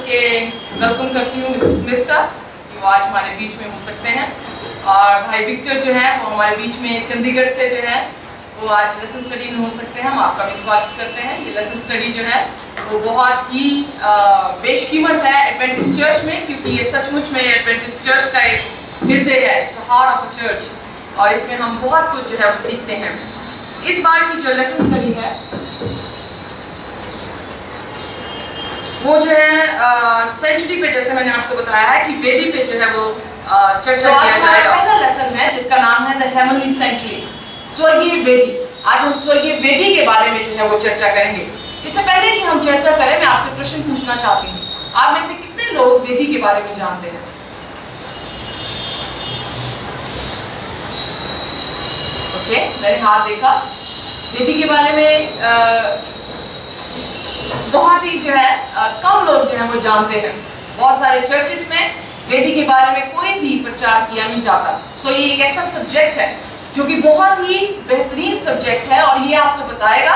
के वेलकम करती हूँ मिसेस स्मिथ का कि वो आज हमारे बीच में हो सकते हैं, और भाई विक्टर जो है वो हमारे बीच में चंडीगढ़ से जो है वो आज लेसन स्टडी में हो सकते हैं। हम आपका भी स्वागत करते हैं। ये लेसन स्टडी जो है वो बहुत ही बेशकीमत है एडवेंटिस्ट चर्च में, क्योंकि ये सचमुच में एडवेंटिस्ट चर्च का एक हृदय है, it's the heart of a church, और इसमें हम बहुत कुछ जो है वो सीखते हैं। इस बार की जो लेसन स्टडी है वो जो है सेंचुरी पे, जैसे मैंने आपको बताया है कि वेदी पे जो है वो चर्चा किया जाएगा। पहला लेसन है जिसका नाम है द हेवनली सेंचुरी, स्वर्गीय वेदी। आज हम स्वर्गीय वेदी के बारे में जो है वो चर्चा करेंगे। इससे पहले कि हम चर्चा करें, मैं आपसे प्रश्न पूछना चाहती हूँ, आप में से कितने लोग वेदी के बारे में जानते हैं? ओके, मैंने हाथ देखा। वेदी के बारे में बहुत ही जो है कम लोग जो है वो जानते हैं। बहुत सारे चर्चेस में वेदी के बारे में कोई भी प्रचार किया नहीं जाता। सो ये एक ऐसा सब्जेक्ट है जो कि बहुत ही बेहतरीन सब्जेक्ट है, और ये आपको बताएगा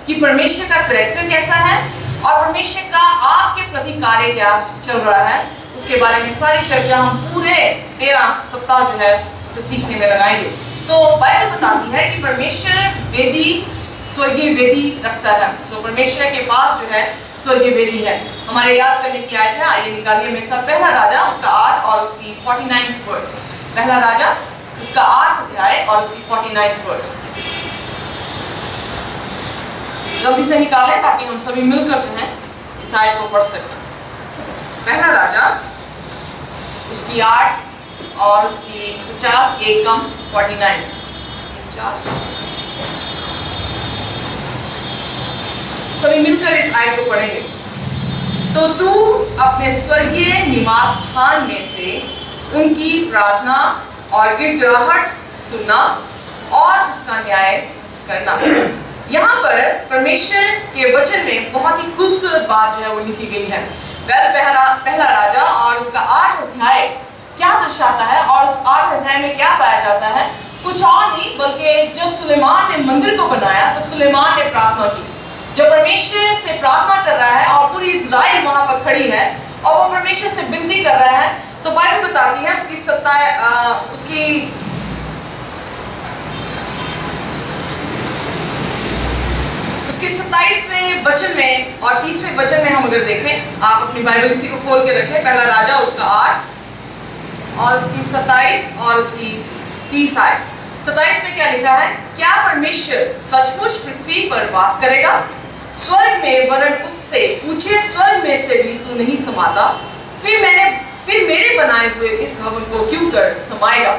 कि परमेश्वर का करैक्टर कैसा है और परमेश्वर का आपके प्रति कार्य क्या चल रहा है। उसके बारे में सारी चर्चा हम पूरे 13 सप्ताह जो है उसे सीखने में लगाएंगे। सो बाइबल बताती है कि परमेश्वर वेदी, स्वर्गीय वेदी रखता है। सो परमेश्वर के पास जो है स्वर्गीय वेदी है। हमारे याद करने की आयत है, आइए निकालिए मेरे साथ पहला राजा उसका 8 और उसकी 49th वर्स। पहला राजा उसका 8 अध्याय और उसकी 49th वर्स। जल्दी से निकालें ताकि हम सभी मिलकर जो है इस आयत को पढ़ सकें। पहला राजा उसकी 8 और उसकी 50 एक कम 49 50। सभी मिलकर इस आयत को पढ़ेंगे। तो तू अपने स्वर्गीय निवास स्थान में से उनकी प्रार्थना और गिड़गिड़ाहट सुनना और उसका न्याय करना। यहाँ पर परमेश्वर के वचन में बहुत ही खूबसूरत बात जो है वो लिखी गई है। पहला राजा और उसका 8 अध्याय क्या दर्शाता है, और उस 8 अध्याय में क्या पाया जाता है? कुछ और नहीं बल्कि जब सुलेमान ने मंदिर को बनाया तो सुलेमान ने प्रार्थना की। जब परमेश्वर से प्रार्थना कर रहा है और पूरी इज़राइल वहां पर खड़ी है और वो परमेश्वर से विनती कर रहा है, तो बाइबल बताती है उसके 27वें वचन में और 30वें वचन में हम अगर देखें, आप अपनी बाइबल इसी को खोल के रखें। पहला राजा उसका 8 और उसकी 27 और उसकी 30 आयत। 27 में क्या लिखा है? क्या परमेश्वर सचमुच पृथ्वी पर वास करेगा? स्वर्ग में वरन उससे ऊंचे स्वर्ग में से भी तू नहीं समाता। फिर मेरे बनाए हुए इस भवन को क्यों कर समाएगा?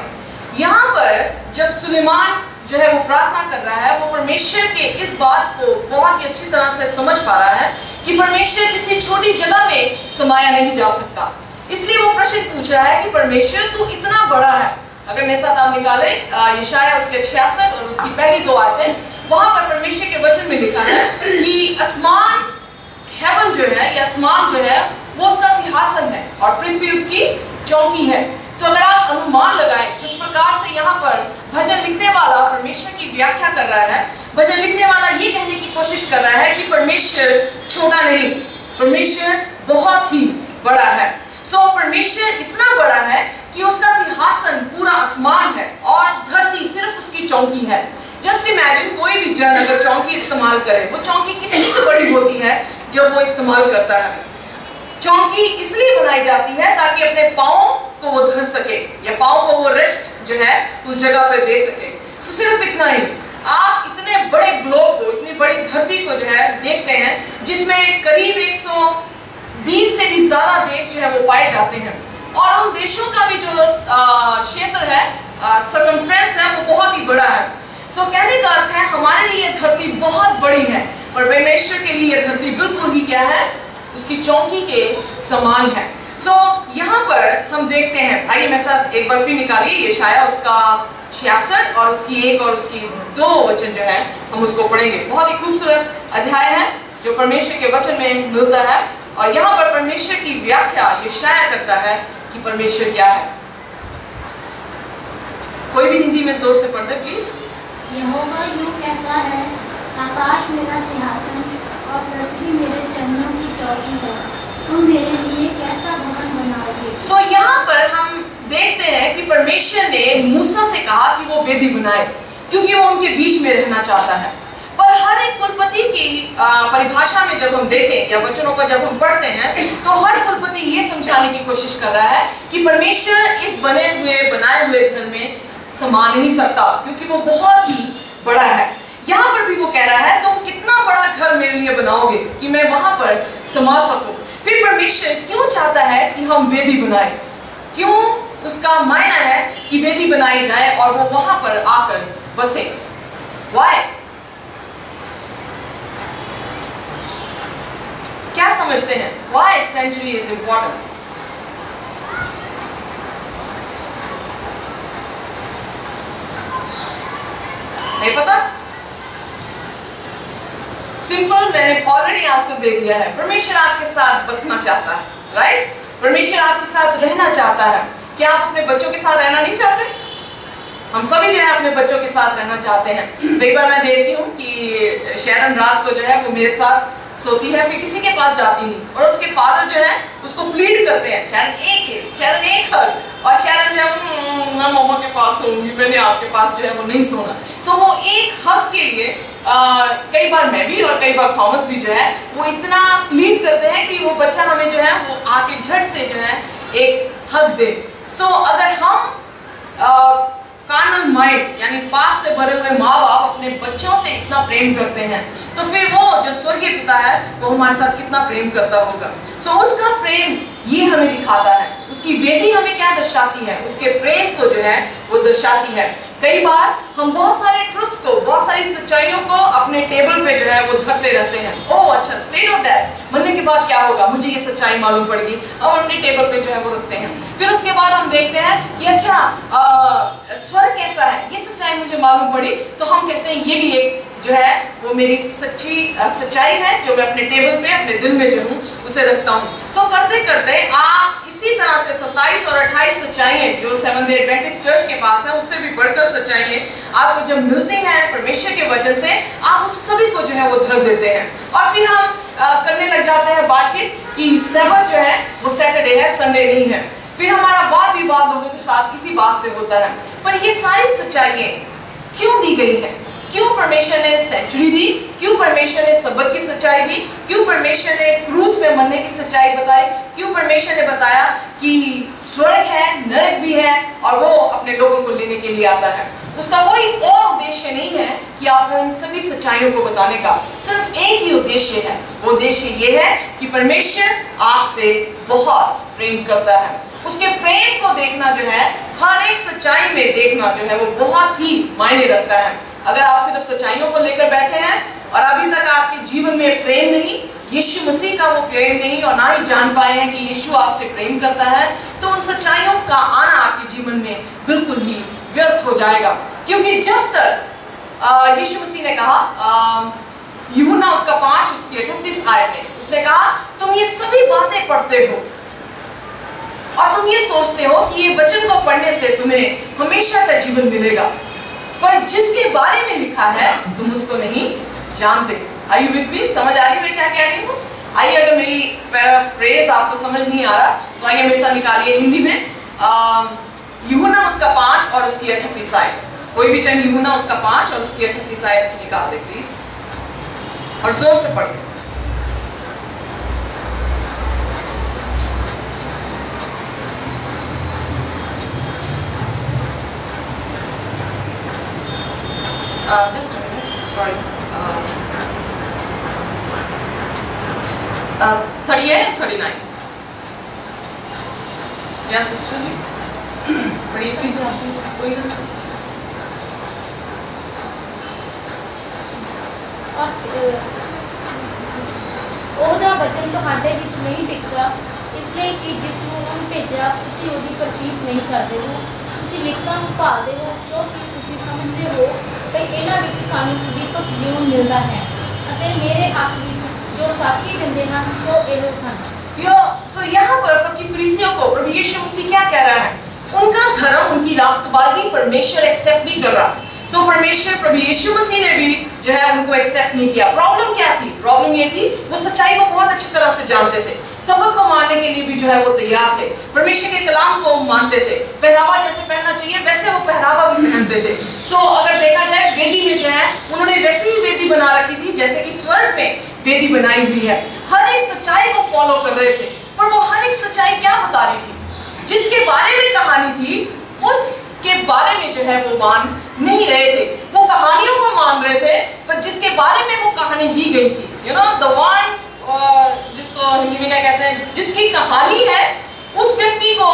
यहाँ पर जब सुलेमान जो है वो प्रार्थना कर रहा है, वो परमेश्वर के इस बात को बहुत ही अच्छी तरह से समझ पा रहा है कि परमेश्वर किसी छोटी जगह में समाया नहीं जा सकता। इसलिए वो प्रश्न पूछ रहा है कि परमेश्वर तू इतना बड़ा है। अगर मेरे साथ आप निकाले यशाया उसके 66 और उसकी पहली 2 आयतें, वहां पर परमेश्वर के वचन में लिखा है कि आसमान, हेवन जो है, या आसमान जो है वो उसका सिंहासन है और पृथ्वी उसकी चौकी है। सो अगर आप अनुमान लगाएं जिस प्रकार से यहाँ पर भजन लिखने वाला परमेश्वर की व्याख्या कर रहा है, भजन लिखने वाला ये कहने की कोशिश कर रहा है कि परमेश्वर छोटा नहीं, परमेश्वर बहुत ही बड़ा है। सो परमेश्वर इतना बड़ा है कि उसका सिंहासन पूरा आसमान है और धरती सिर्फ उसकी चौकी है। जस्ट इमेजिन, कोई भी जन अगर चौकी इस्तेमाल करे, वो चौकी कितनी बड़ी होती है जब वो इस्तेमाल करता है। चौकी इसलिए बनाई जाती है ताकि अपने पाँव को वो धर सके या पाँव को वो रेस्ट जो है उस जगह पर दे सके। सो सिर्फ इतना ही, आप इतने बड़े ग्लोब को, इतनी बड़ी धरती को जो है देखते हैं जिसमें करीब 120 से भी ज्यादा देश जो है वो पाए जाते हैं, और उन देशों का भी जो क्षेत्र है, सर्कमफ्रेंस है, वो बहुत ही बड़ा है। सो कहने का अर्थ है हमारे लिए धरती बहुत बड़ी है, पर परमेश्वर के लिए यह धरती बिल्कुल ही क्या है? उसकी चौकी के समान है। सो यहाँ पर हम देखते हैं, आइए मेरे साथ एक बार फिर निकालिए यशाया उसका 66 और उसकी 1 और उसकी 2 वचन जो है हम उसको पढ़ेंगे। बहुत ही खूबसूरत अध्याय है जो परमेश्वर के वचन में मिलता है, और यहाँ पर परमेश्वर की व्याख्या यशाया करता है कि परमेश्वर क्या है। कोई भी हिंदी में जोर से पढ़ते प्लीज। यहोवा यूं कहता है, आकाश मेरा सिंहासन और पृथ्वी मेरे चरणों की चौकी है। तुम मेरे लिए कैसा भवन बनाओगे? सो यहाँ पर हम देखते हैं कि परमेश्वर ने मूसा से कहा कि वो वेदी बनाए, क्योंकि वो उनके बीच में रहना चाहता है। पर हर एक कुलपति की परिभाषा में जब हम देखें या वचनों को जब हम पढ़ते हैं, तो हर कुलपति ये समझाने की कोशिश कर रहा है कि परमेश्वर इस बनाए हुए घर में समा नहीं सकता, क्योंकि वो बहुत ही बड़ा है। यहाँ पर भी वो कह रहा है तुम कितना बड़ा घर मेरे लिए बनाओगे कि मैं वहां पर समा सकूं। फिर परमेश्वर क्यों चाहता है कि हम वेदी बनाए? क्यों उसका मायना है कि वेदी बनाई जाए और वो वहां पर आकर बसे? Why? क्या समझते हैं? Why sanctuary is important? नहीं पता? सिंपल, मैंने ऑलरेडी आंसर दे दिया है। परमेश्वर आपके साथ बसना चाहता है, राइट? परमेश्वर आपके साथ रहना चाहता है। क्या आप अपने बच्चों के साथ रहना नहीं चाहते? हम सभी जो है अपने बच्चों के साथ रहना चाहते हैं। एक बार मैं देखती हूँ कि शैरन रात को जो है वो मेरे साथ सोती है, फिर किसी के पास जाती नहीं, और उसके फादर जो है उसको प्लीड करते हैं, शैरन एक किस, शैरन एक हग, और शैरन जो है मैं मम्मा के पास सोऊंगी, मैंने आपके पास जो है वो नहीं सोना। सो वो एक हग के लिए कई बार मैं भी और कई बार थॉमस भी जो है वो इतना प्लीड करते हैं कि वो बच्चा हमें जो है वो आके झट से जो है एक हग दे। सो अगर हम कार्नल माइंड यानी पाप से भरे हुए माँ बाप अपने बच्चों से इतना प्रेम करते हैं, तो फिर वो जो स्वर्गीय पिता है वो हमारे साथ कितना प्रेम करता होगा। सो उसका प्रेम ये हमें दिखाता है, उसकी वेदी हमें क्या दर्शाती है, उसके प्रेम को जो है वो दर्शाती है। कई बार हम बहुत सारे ट्रुथ्स को, बहुत सारी सच्चाइयों को अपने टेबल पे जो है वो धरते रहते हैं। ओह अच्छा, स्टेट ऑफ दैट, मरने के बाद क्या होगा, मुझे ये सच्चाई मालूम पड़ेगी, और अपने टेबल पे जो है वो रखते हैं। फिर उसके बाद हम देखते हैं कि अच्छा स्वर्ग कैसा है, ये सच्चाई मुझे मालूम पड़ी, तो हम कहते हैं ये भी एक जो है वो मेरी सच्चाई है जो मैं अपने टेबल पे अपने दिल में जो हूँ उसे रखता हूँ। सो करते करते आप इसी तरह से 27 और 28 सच्चाइयाँ जो सेवंथ डे एडवेंटिस्ट चर्च के पास है, उससे भी बढ़कर सच्चाइयाँ आपको जब मिलती हैं परमेश्वर के वचन से, आप उस सभी को जो है वो धर देते हैं। और फिर हम करने लग जाते हैं बातचीत कि सब्त जो है वो सैटरडे है, संडे नहीं है। फिर हमारा वाद विवाद लोगों के साथ इसी बात से होता है। पर ये सारी सच्चाइयाँ क्यों दी गई है? क्यों परमेश्वर ने सेंचुरी दी? क्यों परमेश्वर ने सब्त की सच्चाई दी? क्यों परमेश्वर ने क्रूस में मरने की सच्चाई बताई? क्यों परमेश्वर ने बताया कि स्वर्ग है, नरक भी है, और वो अपने लोगों को लेने के लिए आता है? उसका कोई और उद्देश्य नहीं है कि आपको इन सभी सच्चाइयों को बताने का, सिर्फ एक ही उद्देश्य है। वो उद्देश्य ये है कि परमेश्वर आपसे बहुत प्रेम करता है। उसके प्रेम को देखना जो है, हर एक सच्चाई में देखना जो है वो बहुत ही मायने रखता है। अगर आप सिर्फ सच्चाइयों को लेकर बैठे हैं और अभी तक आपके जीवन में प्रेम नहीं, यीशु मसीह का वो प्रेम नहीं, और ना ही जान पाए हैं कि यीशु आपसे प्रेम करता है, तो उन सच्चाइयों का आना आपके जीवन में बिल्कुल ही व्यर्थ हो जाएगा। क्योंकि जब तक यीशु मसीह ने कहा यूहन्ना उसका 5 उसकी 38 आयत में, उसने कहा तुम ये सभी बातें पढ़ते हो और तुम ये सोचते हो कि ये वचन को पढ़ने से तुम्हें हमेशा का जीवन मिलेगा, पर जिसके बारे में लिखा है तुम उसको नहीं जानते। Are you with me? समझ आ रही मैं क्या कह रही हूँ? आइए, अगर मेरी पैराफ्रेज आपको समझ नहीं आ रहा तो आइए मेरे साथ निकालिए हिंदी में यूहन्ना उसका 5 और उसकी 38 आयत। कोई भी चंद यूहन्ना उसका 5 और उसकी 38 आयत निकाल दे प्लीज, और जोर से पढ़िए। Just a minute, sorry. 38 and 39. Yes, sister ji. पढ़िए प्लीज। कोई ना। ਉਹਦਾ ਵਚਨ ਤੁਹਾਡੇ ਵਿੱਚ ਨਹੀਂ ਟਿਕਦਾ, ਇਸ ਲਈ ਕਿ ਜਿਸ ਨੂੰ ਉਹਨੇ ਭੇਜਿਆ ਤੁਸੀਂ ਉਹਦੀ ਪ੍ਰਤੀਤ ਨਹੀਂ ਕਰਦੇ ਹੋ। ਤੁਸੀਂ ਲਿਖਤਾਂ ਨੂੰ ਭਾਲਦੇ ਹੋ ਕਿਉਂਕਿ ਤੁਸੀਂ ਸਮਝਦੇ ਹੋ ਕਿ ਇਹਨਾਂ ਵਿੱਚ ਸਾਨੂੰ ਸਦੀਕਤ ਜੀਵਨ ਮਿਲਦਾ ਹੈ, ਅਤੇ ਮੇਰੇ ਹੱਕ ਵਿੱਚ ਜੋ ਸਾਖੀ ਦਿੰਦੇ ਹਨ ਸੋ ਇਹੋ ਹਨ। यहाँ पर फरीसियों को प्रभु यीशु मसीह क्या कह रहा है? उनका धर्म, उनकी रास्तबाजी परमेश्वर एक्सेप्ट नहीं कर रहा। सो परमेश्वर प्रभु यीशु मसीह ने भी जो है उनको एक्सेप्ट नहीं किया। प्रॉब्लम क्या थी? प्रॉब्लम ये थी वो सच्चाई को बहुत अच्छी तरह से जानते थे, सबूत को मानने के लिए भी जो है वो तैयार थे, परमेश्वर के कलाम को मानते थे, पहरावा जैसे पहनना चाहिए वैसे वो पहरावा भी पहनते थे। सो अगर देखा जाए वेदी में जो है उन्होंने वैसे ही वेदी बना रखी थी जैसे कि स्वर्ग में वेदी बनाई हुई है। हर एक सच्चाई को फॉलो कर रहे थे, पर वो हर एक सच्चाई क्या बता रही थी? जिसके बारे में कहानी थी उसके बारे में जो है वो मान नहीं रहे थे। वो कहानियों को मान रहे थे पर जिसके बारे में वो कहानी दी गई थी, यू नो द वन, जिसको हिंदी में क्या कहते हैं, जिसकी कहानी है उस व्यक्ति को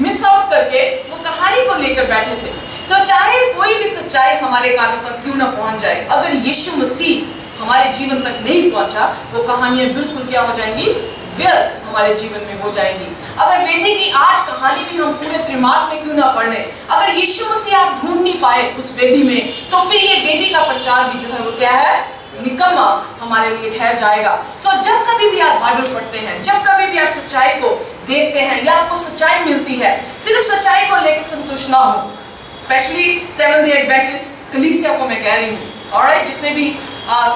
मिस आउट करके वो कहानी को लेकर बैठे थे। सो चाहे कोई भी सच्चाई हमारे कानों तक क्यों ना पहुंच जाए, अगर यीशु मसीह हमारे जीवन तक नहीं पहुंचा वो कहानियां बिल्कुल क्या हो जाएंगी? व्यर्थ हमारे जीवन में हो जाएंगी। अगर वेदी की आज कहानी भी हम पूरे त्रिमास में क्यों ना पढ़ लें, अगर यीशु मसीह आप ढूंढ नहीं पाए उस वेदी में, तो फिर ये वेदी का प्रचार भी जो है वो क्या है? निकम्मा हमारे लिए ठहर जाएगा। सो जब कभी भी आप बाइबल पढ़ते हैं, जब कभी भी आप सच्चाई को देखते हैं या आपको सच्चाई मिलती है, सिर्फ सच्चाई को लेकर संतुष्ट ना हो। स्पेशली सेवंथ डे एडवेंटिस्ट कलीसिया को मैं कह रही हूँ, ऑलराइट, जितने भी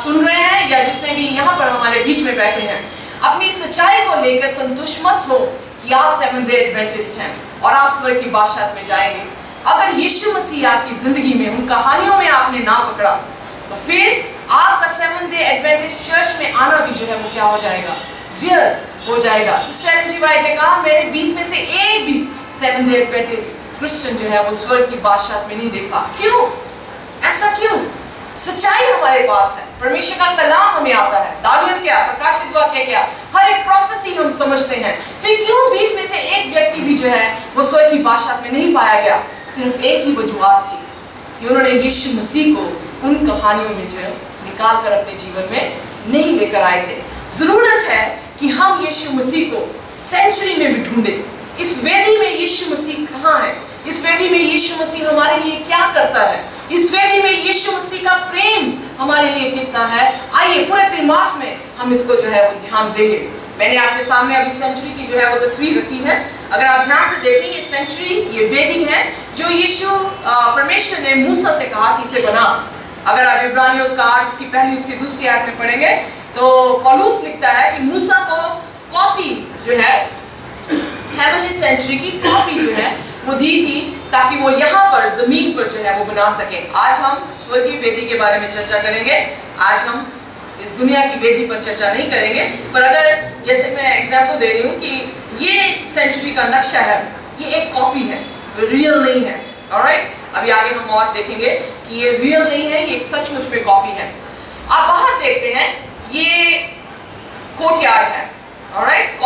सुन रहे हैं या जितने भी यहाँ पर हमारे बीच में बैठे हैं, अपनी सच्चाई को लेकर संतुष्ट मत हो कि आप सेवंथ डे एडवेंटिस्ट हैं और आप स्वर्ग की बादशाहत में जाएंगे। अगर यीशु मसीह आपकी जिंदगी में उन कहानियों में आपने ना पकड़ा तो फिर आपका सेवंथ डे एडवेंटिस्ट चर्च में आना भी जो है वो क्या हो जाएगा? व्यर्थ हो जाएगा। सिस्टर एलन जी वाइट ने कहा मैंने 20 में से एक भी सेवंथ डे एडवेंटिस्ट क्रिश्चियन जो है वो स्वर्ग की बादशाहत में नहीं देखा। क्यों? ऐसा क्यों? सच्चाई हमारे पास है, परमेश्वर का कलाम हमें आता है, दानियल क्या, प्रकाशित वाक्य क्या, हर एक प्रोफेसी हम समझते हैं, फिर क्यों 20 में से एक व्यक्ति भी जो है वो स्वर्ग की बादशाहत में नहीं पाया गया? सिर्फ एक ही वजूहत थी कि उन्होंने यीशु मसीह को उन कहानियों में जो निकाल कर अपने जीवन में नहीं लेकर आए थे। जरूरत है कि हम यीशु मसीह को सेंचुरी में भी ढूंढें। इस वेदी में यीशु मसीह कहाँ है? इस वेदी में यीशु मसीह हमारे लिए क्या करता है? इस वेदी में यीशु मसीह का प्रेम हमारे लिए कितना है? आइए पूरे त्रिमास में हम इसको जो है वो ध्यान देंगे। मैंने आपके सामने अभी सेंचुरी की जो है वो तस्वीर रखी है। अगर आप ध्यान से देखें, ये सेंचुरी, ये वेदी है जो यीशु परमेश्वर ने मूसा से कहा कि इसे बना। अगर आप इब्रानियों उसका 8 उसकी पहली उसकी दूसरी आयत में पढ़ेंगे तो पौलुस लिखता है कि मूसा को कॉपी जो है हेवनली सेंचुरी की कॉपी जो है वो दी थी ताकि वो यहाँ पर जमीन पर जो है वो बना सके। आज हम स्वर्गीय वेदी के बारे में चर्चा करेंगे। आज हम इस दुनिया की वेदी पर चर्चा नहीं करेंगे, पर अगर जैसे मैं एग्जांपल दे रही हूँ कि ये सेंचुरी का नक्शा है, ये एक कॉपी है, रियल नहीं है। ऑलराइट, अभी आगे हम और देखेंगे कि ये रियल नहीं है, ये सचमुच में कॉपी है। आप बाहर देखते हैं, ये कोर्टयार्ड है। ऑलराइट,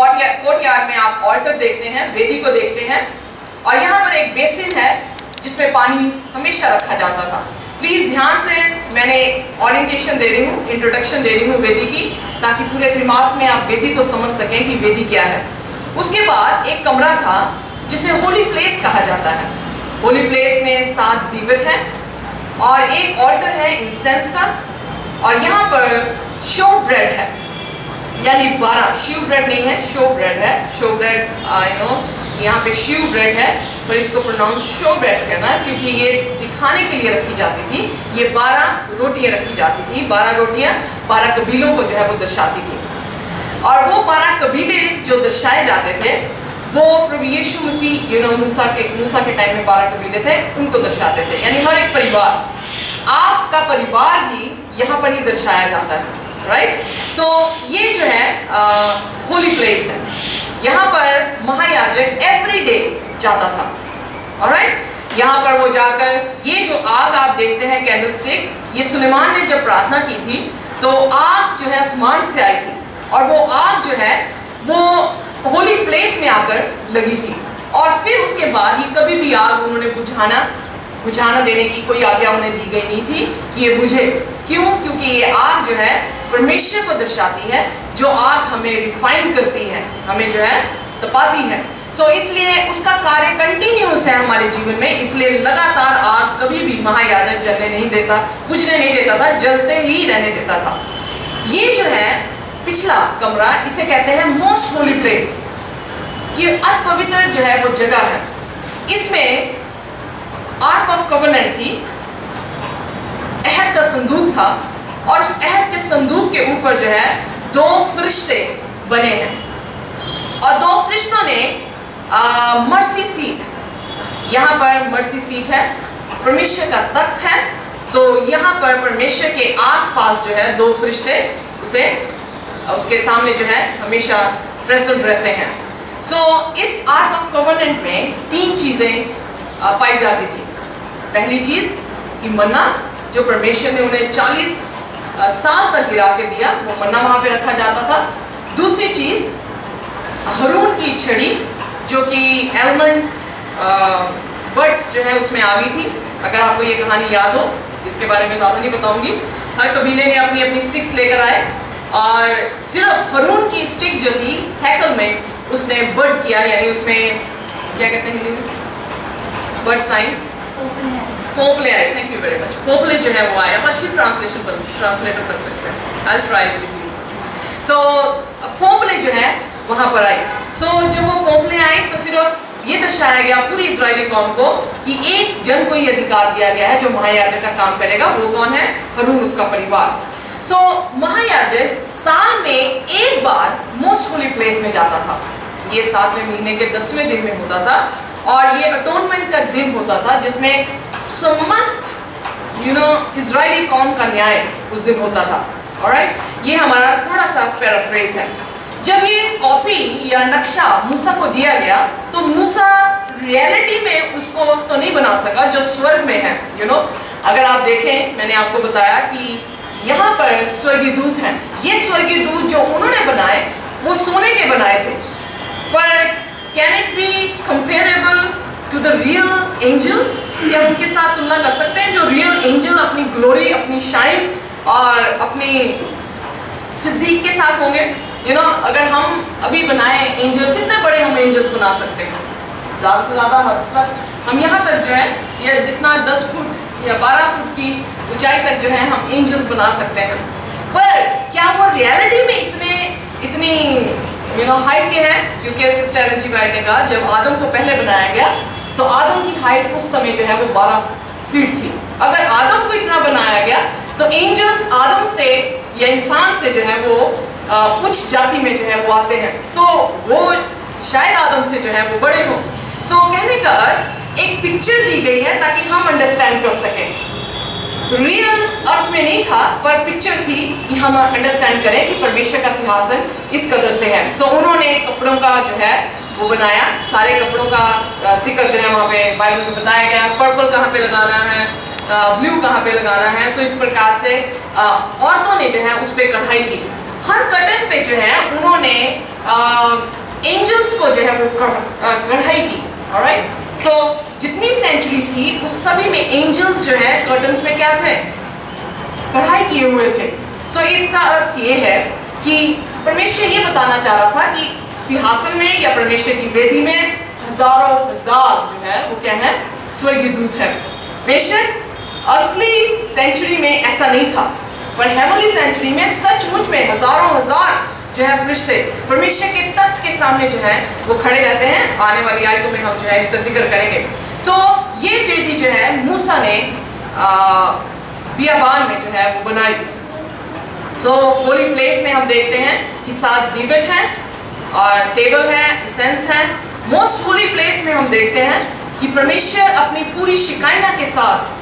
कोर्टयार्ड में आप ऑल्टर देखते हैं, वेदी को देखते हैं, और यहाँ पर एक बेसिन है जिसमें पानी हमेशा रखा जाता था। प्लीज ध्यान से, मैंने ओरिएंटेशन दे रही हूँ, इंट्रोडक्शन दे रही हूँ वेदी की, ताकि पूरे त्रिमास में आप वेदी को समझ सकें कि वेदी क्या है। उसके बाद एक कमरा था जिसे होली प्लेस कहा जाता है। होली प्लेस में 7 दीवट हैं और एक ऑल्टर है इंसेंस का, और यहाँ पर शो ब्रेड है, यानी 12, शिव ब्रेड नहीं है, शो ब्रेड है। शो ब्रेड यहाँ पे शिव ब्रेड है, पर इसको प्रोनाउंस शो ब्रेड कहना है क्योंकि ये दिखाने के लिए रखी जाती थी। ये 12 रोटियाँ रखी जाती थी, 12 रोटियाँ 12 कबीलों को जो है वो दर्शाती थी, और वो 12 कबीले जो दर्शाए जाते थे वो प्रभु यीशु मसीह मूसा के टाइम में 12 कबीले थे, उनको दर्शाते थे। यानी हर एक परिवार, आपका परिवार भी यहाँ पर ही दर्शाया जाता है। राइट, सो ये जो है होली प्लेस है, यहाँ पर महायाजक एवरी डे जाता था। ऑलराइट, यहाँ पर वो जाकर ये जो आग आप देखते हैं कैंडल स्टिक, ये सुलेमान ने जब प्रार्थना की थी तो आग जो है आसमान से आई थी, और वो आग जो है वो होली प्लेस में आकर लगी थी, और फिर उसके बाद ये कभी भी आग उन्होंने बुझाना देने की कोई आज्ञा उन्हें दी गई नहीं थी कि ये बुझे। क्यों? क्योंकि ये आग जो है परमेश्वर को दर्शाती है, जो आग हमें रिफाइन करती है, हमें जो है तपाती है। सो इसलिए उसका कार्य कंटिन्यूस है हमारे जीवन में, इसलिए लगातार आग कभी भी महायाजक जलने नहीं देता, बुझने नहीं देता था, जलते ही रहने देता था। ये जो है पिछला कमरा, इसे कहते हैं मोस्ट होली प्लेस, ये अति पवित्र जो है वो जगह है। इसमें आर्क ऑफ कवेनेंट थी, अहद का संदूक था और उस अहद के संदूक के ऊपर जो है 2 फरिश्ते बने हैं और 2 फरिश्तों ने मर्सी सीट, यहाँ पर मर्सी सीट है, परमेश्वर का तख्त है। सो यहाँ पर परमेश्वर के आसपास जो है 2 फरिश्ते उसके सामने जो है हमेशा प्रेजेंट रहते हैं। सो इस आर्क ऑफ कवर्नेंट में 3 चीज़ें पाई जाती थी। पहली चीज़ कि मन्ना जो परमेश्वर ने उन्हें 40 साल तक गिरा के दिया, वो मन्ना वहाँ पे रखा जाता था। दूसरी चीज़ हारून की छड़ी जो कि एलमंड बर्ड्स जो है उसमें आ गई थी। अगर आपको ये कहानी याद हो, इसके बारे में ज़्यादा नहीं बताऊंगी। हर कबीले ने अपनी अपनी स्टिक्स लेकर आए और सिर्फ हारून की स्टिक जो थी हैकल में उसने बर्ड किया, यानी उसमें क्या कहते हैं हिंदी में, बर्ड साइन, पोपले आए। Thank you very much. पोपले जो है वो आए। हम अच्छी ट्रांसलेटर कर सकते हैं। I try with you. So पोपले जो है वहाँ पर आए। सो जब वो पोपले आए तो सिर्फ ये दर्शाया गया पूरी इजरायली कौम को कि एक जन को ये अधिकार दिया गया है जो महायाजक का काम करेगा। वो कौन है? हारून, उसका परिवार। सो महायाजक साल में एक बार मोस्ट होली प्लेस में जाता था। ये 7वें महीने के 10वें दिन में होता था और ये अटोनमेंट का दिन होता था जिसमें समस्त इजरायली कौम का न्याय उस दिन होता था। ऑलराइट, ये हमारा थोड़ा सा पैराफ्रेज है। जब ये कॉपी या नक्शा मूसा को दिया गया तो मूसा रियलिटी में उसको तो नहीं बना सका जो स्वर्ग में है। अगर आप देखें, मैंने आपको बताया कि यहाँ पर स्वर्गीय दूत हैं। ये स्वर्गीय दूत जो उन्होंने बनाए वो सोने के बनाए थे, पर can it be comparable to the real angels? क्या उनके साथ तुलना कर सकते हैं जो रियल एंजल अपनी ग्लोरी, अपनी शाइन और अपनी फिजिक के साथ होंगे? अगर हम अभी बनाए एंजल, कितने बड़े हम एंजल्स बना सकते हैं? ज़्यादा से ज़्यादा हद तक हम यहाँ तक जो है, ये जितना 10 फुट या 12 फुट की ऊंचाई तक जो है हम एंजल्स बना सकते हैं। पर क्या वो रियलिटी में इतनी हाइट के हैं? क्योंकि सिस्टर एलन जी वाइट ने कहा जब आदम को पहले बनाया गया, सो आदम की हाइट उस समय जो है वो 12 फीट थी। अगर आदम को इतना बनाया गया तो एंजल्स आदम से या इंसान से जो है वो उच्च जाति में जो है वो आते हैं। सो वो शायद आदम से जो है वो बड़े हों। सो कहने का अर्थ एक पिक्चर दी गई है ताकि हम अंडरस्टैंड कर सकें। रियल अर्थ में नहीं था, पर पिक्चर थी कि हम अंडरस्टैंड करें कि परमेश्वर का सिंहासन इस कदर से है। सो उन्होंने कपड़ों का जो है वो बनाया, सारे कपड़ों का जिक्र जो है वहाँ पे बाइबल में बताया गया। पर्पल कहाँ पे लगाना है, ब्लू कहाँ पे लगाना है। सो इस प्रकार से औरतों ने जो है उस पर कढ़ाई की। हर कर्टन पे जो है उन्होंने एंजल्स को जो है वो कढ़ाई की। ऑलराइट, सो जितनी सेंचुरी थी उस सभी में एंजल्स जो है कर्टन्स में क्या थे? कढ़ाई किए हुए थे। सो इसका अर्थ ये है कि परमेश्वर ये बताना चाह रहा था कि सिंहासन में या परमेश्वर की वेदी में हजारों हजार जो है वो क्या है? स्वर्गीय दूत है। बेशक अर्थली सेंचुरी में ऐसा नहीं था, पर हेवनली सेंचुरी में सचमुच में हजारों हजार जो है फरिश्ते परमेश्वर के तख्त के सामने जो है वो खड़े रहते हैं। आने वाली आयतों में हम जो है इसका जिक्र करेंगे। सो ये वेदी जो है मूसा ने बियाबान में जो है वो बनाई। सो होली प्लेस में हम देखते हैं कि 7 दीवट हैं और टेबल है, इसेंस है। मोस्ट होली प्लेस में हम देखते हैं कि परमेश्वर अपनी पूरी शिकायना के साथ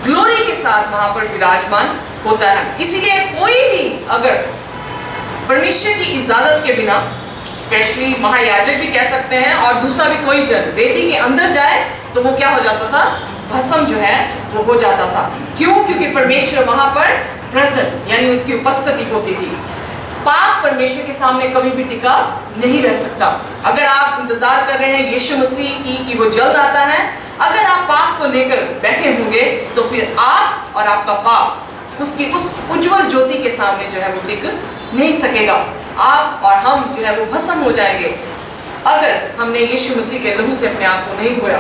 ग्लोरी के साथ वहाँ पर विराजमान होता है। इसीलिए कोई भी अगर परमेश्वर की इजाजत के बिना, स्पेशली महायाजक भी कह सकते हैं और दूसरा भी कोई जन वेदी के अंदर जाए तो वो क्या हो जाता था? भस्म जो है वो हो जाता था। क्यों? क्योंकि परमेश्वर वहाँ पर प्रेजेंट यानी उसकी उपस्थिति होती थी। पाप परमेश्वर के सामने कभी भी टिका नहीं रह सकता। अगर आप इंतजार कर रहे हैं यीशु मसीह की कि वो जल्द आता है, अगर आप पाप को लेकर बैठे होंगे तो फिर आप और आपका पाप उसकी उस उज्जवल ज्योति के सामने जो है वो टिक नहीं सकेगा। आप और हम जो है वो भस्म हो जाएंगे अगर हमने यीशु मसीह के लहू से अपने आप को नहीं धोया।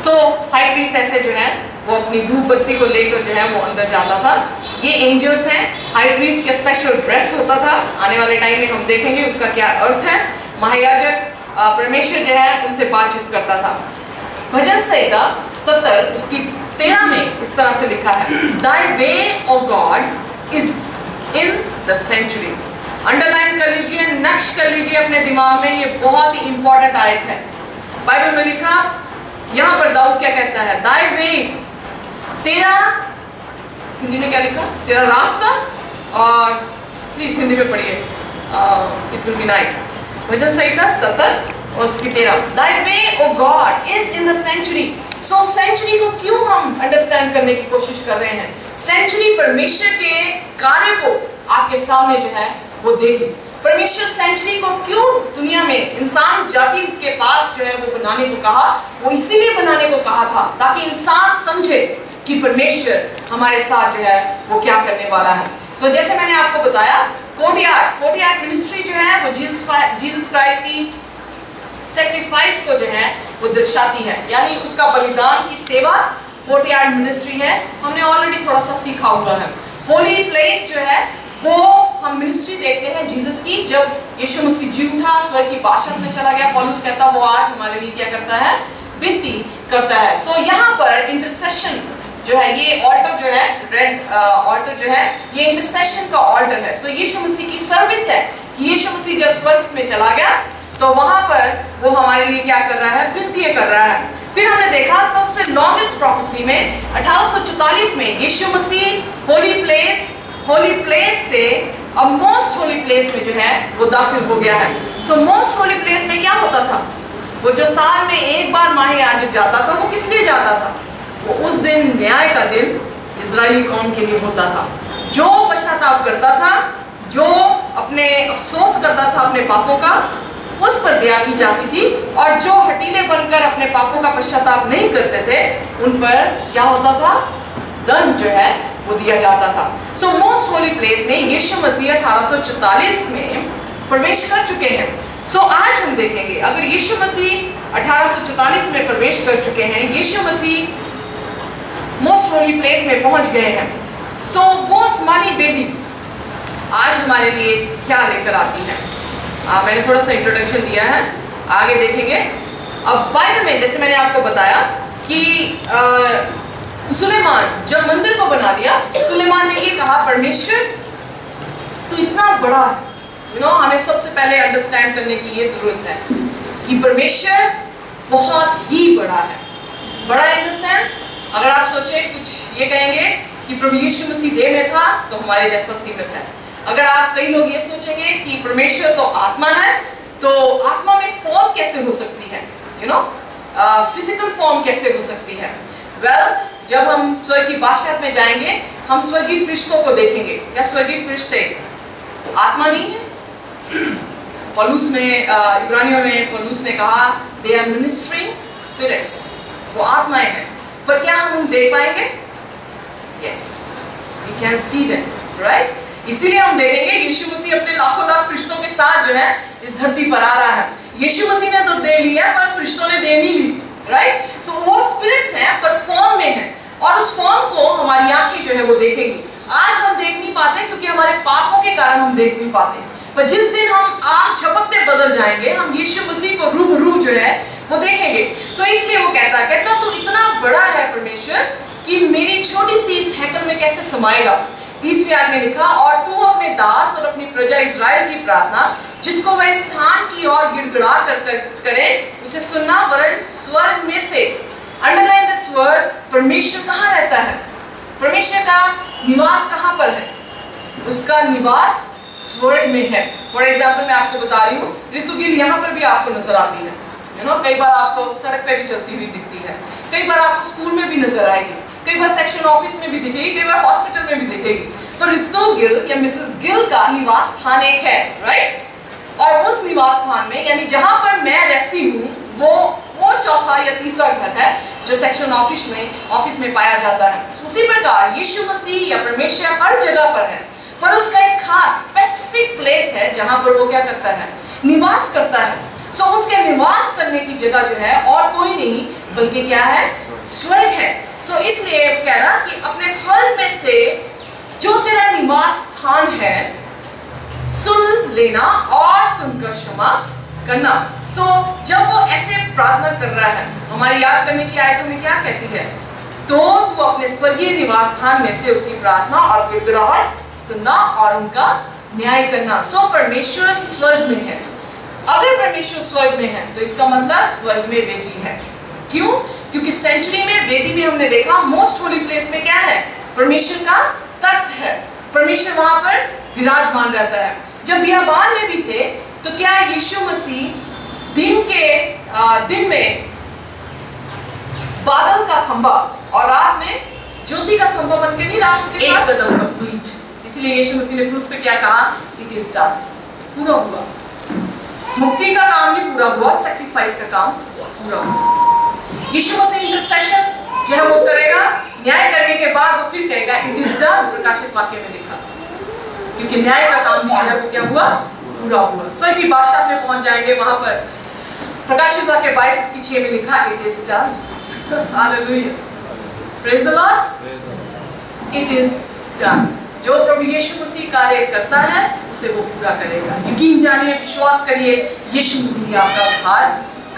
सो हाई प्रीस्ट ऐसे जो है वो अपनी धूप बत्ती को लेकर जो है वो अंदर जाता था। ये एंजल्स हैं। हाई प्रीस्ट का स्पेशल ड्रेस होता था। आने वाले टाइम में हम देखेंगे उसका क्या अर्थ है। महायाजक परमेश्वर जो है उनसे बातचीत करता था। भजन संहिता 77 उसकी 13 में इस तरह से लिखा है, Thy way, O God, is in the sanctuary। Underline कर लीजिए, नक्श कर लीजिए अपने दिमाग में, ये बहुत ही इंपॉर्टेंट आयत है। बाइबल में लिखा, यहाँ पर दाऊद क्या कहता है, Thy ways, तेरा, हिंदी में क्या लिखा, तेरा रास्ता, और प्लीज हिंदी में पढ़िए, इट विल बी नाइस। भजन संहिता 77 और उसकी 13, Thy way, O God, is in the sanctuary। So sanctuary को क्यों हम अंडरस्टैंड करने की कोशिश कर रहे हैं? सेंचुरी परमेश्वर के कार्य को आपके सामने जो है वो देखिए। परमेश्वर सेंचुरी को क्यों दुनिया में इंसान जाति के पास जो है वो बनाने को कहा, वो इसीलिए बनाने को कहा था ताकि इंसान समझे कि परमेश्वर हमारे साथ जो है वो क्या करने वाला है। सो जैसे मैंने आपको बताया, कोर्टयार्ड मिनिस्ट्री जो है वो जीसस क्राइस्ट की सेक्रीफाइस को जो है वो दर्शाती है, यानी उसका बलिदान की सेवा कोर्टयार्ड मिनिस्ट्री है। हमने ऑलरेडी थोड़ा सा सीखा हुआ है। होली प्लेस जो है वो हम मिनिस्ट्री देखते हैं जीसस की, जब यीशु मसीह जी उठा, स्वर्ग की बादशाह में चला गया, पौलुस कहता वो आज हमारे लिए क्या करता है, विनती करता है। सो यहाँ पर इंटरसेशन जो है, ये ऑल्टर जो है, रेड ऑल्टर जो है, ये इंटरसेशन का ऑल्टर है। सो यीशु मसीह की सर्विस है कि यीशु मसीह जब स्वर्ग में चला गया तो वहां पर वो हमारे लिए क्या कर रहा है, विनती कर रहा है। फिर हमने देखा सबसे लॉन्गेस्ट प्रोफेसी में 1844 में यीशु मसीह होली प्लेस से अब मोस्ट होली प्लेस में जो है वो दाखिल हो गया है। सो मोस्ट होली प्लेस में क्या होता था, वो जो साल में एक बार माहे याजक जाता था, वो किस लिए जाता था, वो उस दिन न्याय का दिन इजरायली कौम के लिए होता था। जो पश्चाताप करता था, जो अपने अफसोस करता था अपने पापों का, उस पर दया की जाती थी, और जो हटीले बनकर अपने पापों का पश्चाताप नहीं करते थे उन पर क्या होता था, दंड जो है वो दिया जाता था। सो मोस्ट होली प्लेस में यीशु मसीह 1844 में प्रवेश कर चुके हैं। सो आज हम देखेंगे, अगर यीशु मसीह 1844 में प्रवेश कर चुके हैं, यीशु मसीह मोस्ट होली प्लेस में पहुंच गए हैं, सो वो आसमानी वेदी आज हमारे लिए क्या लेकर आती है। मैंने थोड़ा सा इंट्रोडक्शन दिया है, आगे देखेंगे। अब बाइबल में जैसे मैंने आपको बताया कि सुलेमान जब मंदिर को बना दिया, सुलेमान ने ये कहा, परमेश्वर तू इतना बड़ा है, हमें सबसे पहले अंडरस्टैंड करने की ये जरूरत है कि परमेश्वर बहुत ही बड़ा है। बड़ा इन द सेंस, अगर आप सोचे कुछ ये कहेंगे कि प्रभु यीशु मसीह देह में था तो हमारे जैसा सीमित है। अगर आप, कई लोग ये सोचेंगे कि परमेश्वर तो आत्मा है, तो आत्मा में फॉर्म कैसे हो सकती है, फिजिकल फॉर्म कैसे हो सकती है। जब हम स्वर्ग की बादशाहत में जाएंगे, हम स्वर्गीय फरिश्तों को देखेंगे। क्या स्वर्गीय फरिश्ते आत्मा नहीं है? पौलुस में, इब्रानियों में पौलुस ने कहा दे आर मिनिस्ट्रिंग स्पिरिट्स, वो आत्माएं हैं। पर क्या हम देख पाएंगे? Yes, we can see them, right. इसीलिए हम देखेंगे यीशु मसीह अपने लाखों लाख फरिश्तों के साथ जो है इस धरती पर आ रहा है। यीशु मसीह ने तो दे लिया, पर फरिश्तों ने दे नहीं ली, राइट। सो वो स्पिरिट्स हैं, पर फॉर्म में है, और उस फॉर्म को हमारी आंखें जो है वो देखेंगी। आज हम देख नहीं पाते क्योंकि हमारे पापों के कारण हम देख नहीं पाते, पर जिस दिन हम आंख झपकते बदल जाएंगे, हम यीशु मसीह को रूबरू जो है वो देखेंगे। सो इसलिए वो कहता तू इतना बड़ा है परमेश्वर कि मेरी छोटी सी इस हैकल में कैसे समाएगा। 30वीं आयत में लिखा, और तू अपने दास और अपनी प्रजा इज़राइल की प्रार्थना जिसको वह स्थान की ओर गिड़गिड़ा कर करे उसे सुनना, वरन स्वर्ग में से। अंडरलाइन दिस वर्ड, परमेश्वर कहाँ रहता है, परमेश्वर का निवास कहाँ पर है? उसका निवास स्वर्ग में है। फॉर एग्जाम्पल मैं आपको बता रही हूँ, ऋतु गिल यहाँ पर भी आपको नजर आती है, कई बार आपको सड़क पे भी चलती हुई दिखती है, कई बार आपको स्कूल में भी नजर आएगी, कई बार सेक्शन ऑफिस में भी दिखेगी, कई बार हॉस्पिटल में भी दिखेगी। तो ऋतु गिल या मिसेस गिल का निवास स्थान एक है, राइट। और उस निवास स्थान में, यानी जहां पर मैं रहती हूँ, वो चौथा या तीसरा घर है जो सेक्शन ऑफिस में पाया जाता है। उसी प्रकार यीशु मसीह या परमेश्वर हर जगह पर है, पर उसका एक खास स्पेसिफिक प्लेस है जहां पर वो क्या करता है, निवास करता है। सो उसके निवास करने की जगह जो है और कोई नहीं बल्कि क्या है, स्वर्ग है। सो इसलिए कह रहा कि अपने स्वर्ग में से जो तेरा निवास स्थान है सुन लेना और सुनकर क्षमा करना। जब वो ऐसे प्रार्थना कर रहा है, हमारी याद करने की आयत हमें क्या कहती है? तो तू अपने स्वर्गीय निवास स्थान में से उसकी प्रार्थना और गिड़गिड़ाहट सुनना और उनका न्याय करना। परमेश्वर स्वर्ग में है। अगर परमेश्वर स्वर्ग में है तो इसका मतलब स्वर्ग में वेदी है। क्यों? क्योंकि सेंचुरी में, वेदी में हमने देखा मोस्ट होली प्लेस में क्या है? परमेश्वर का तख्त है। परमेश्वर वहां पर विराजमान रहता है। जब बियाबान में भी थे तो क्या यीशु मसीह दिन में बादल का खंभा और रात में ज्योति का खंभा बनके नहीं रहा, उनके साथ कदम कंप्लीट। इसीलिए यीशु मसीह ने क्रूस पे क्या कहा? इट इज डन, पूरा हुआ। मुक्ति का काम नहीं पूरा हुआ, सैक्रिफाइस का काम पूरा हुआ। यीशु मसीह इंटरसेशन जो है वो करेगा, न्याय करने के बाद वो फिर कहेगा इट इज डन, प्रकाशित वाक्य में लिखा। क्योंकि न्याय का काम जो है वो क्या हुआ? पूरा हुआ। स्वर्ग की बादशाह में पहुंच जाएंगे। वहां पर प्रकाशित वाक्य 22:6 में लिखा it is done. Hallelujah, praise the Lord. It is done. जो प्रभु यीशु मसीह कार्य करता है उसे वो पूरा करेगा। यकीन जानिए, विश्वास करिए, यीशु मसीह ही आपका उद्धार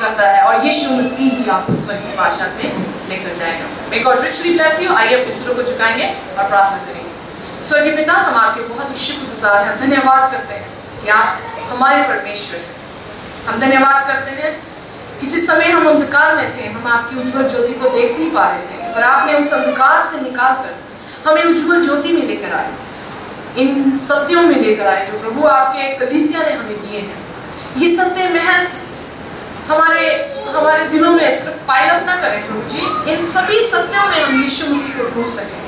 करता है और यीशु मसीह ही आपको स्वर्ग की बादशाह में लेकर जाएगा। May God richly bless you। आइए अपने सिरों को झुकाएंगे और प्रार्थना करेंगे। स्वर्गीय पिता, हम आपके बहुत ही शुक्रगुजार हैं, धन्यवाद करते हैं कि आप हमारे परमेश्वर हैं। हम धन्यवाद करते हैं, किसी समय हम अंधकार में थे, हम आपकी उज्जवल ज्योति को देख नहीं पा रहे थे, पर आपने उस अंधकार से निकालकर हमें उज्जवल ज्योति में लेकर आए, इन सत्यों में लेकर आए जो प्रभु आपके कलीसिया ने हमें दिए हैं। ये सत्य महज हमारे दिलों में सिर्फ पाइल अप ना करें प्रभु जी, इन सभी सत्यों में हम यीशु मसीह को ढूंढ सकें।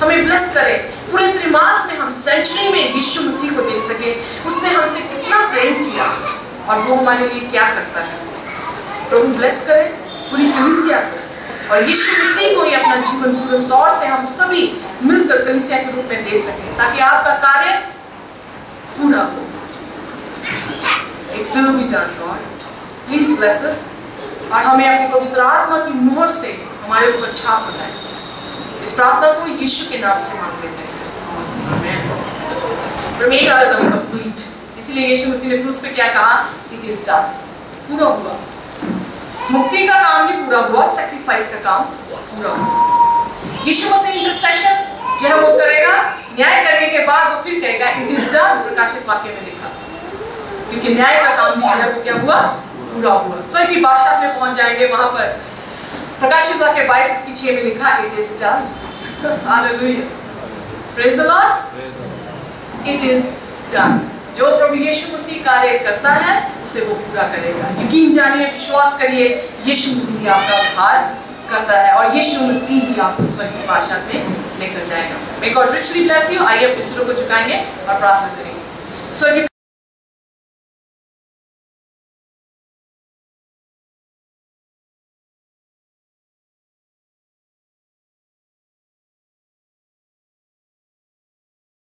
हमें ब्लेस करें, पूरे त्रिमास में हम सेंचुरी में यीशु मसीह को देख सके। उसने हमसे कितना प्रेम किया और वो हमारे लिए क्या करता है। प्रभु ब्लेस करें पूरी कलीसिया को और यीशु मसीह को ही अपना जीवन पूर्ण तौर से हम सभी मिलकर कलीसिया के रूप में दे सकें, ताकि आपका कार्य पूरा हो। It will be done, God. Please bless us और हमें अपनी पवित्र आत्मा की मोहर से हमारे ऊपर छाप लगाएं। इस प्रार्थना को यीशु के नाम से मांग लेते हैं, आमीन। परमेश्वर इज कंप्लीट। इसीलिए यीशु मसीह ने क्रूस पे क्या कहा? इट इज डन, पूरा हुआ। मुक्ति का काम नहीं पूरा हुआ, सैक्रिफाइस का काम पूरा हुआ। यीशु मसीह इंटरसेशन जो है वो करेगा, न्याय करने के बाद वो फिर कहेगा इट इज डन, प्रकाशित वाक्य में लिखा। क्योंकि न्याय का काम जो है वो क्या हुआ? पूरा हुआ। स्वर्ग की बादशाह में पहुंच जाएंगे। वहां पर प्रकाशित वाक्य 22:6 में लिखा it is done. Hallelujah, praise the Lord. It is done. जो प्रभु यीशु मसीह कार्य करता है उसे वो पूरा करेगा। यकीन जानिए, विश्वास करिए, यीशु मसीह ही आपका उद्धार करता है और यीशु मसीह ही आपको स्वर्ग की बादशाह में लेकर जाएगा। May God richly bless you। आइए अपने सिरों को झुकाएंगे और प्रार्थना करेंगे। स्वर्गीय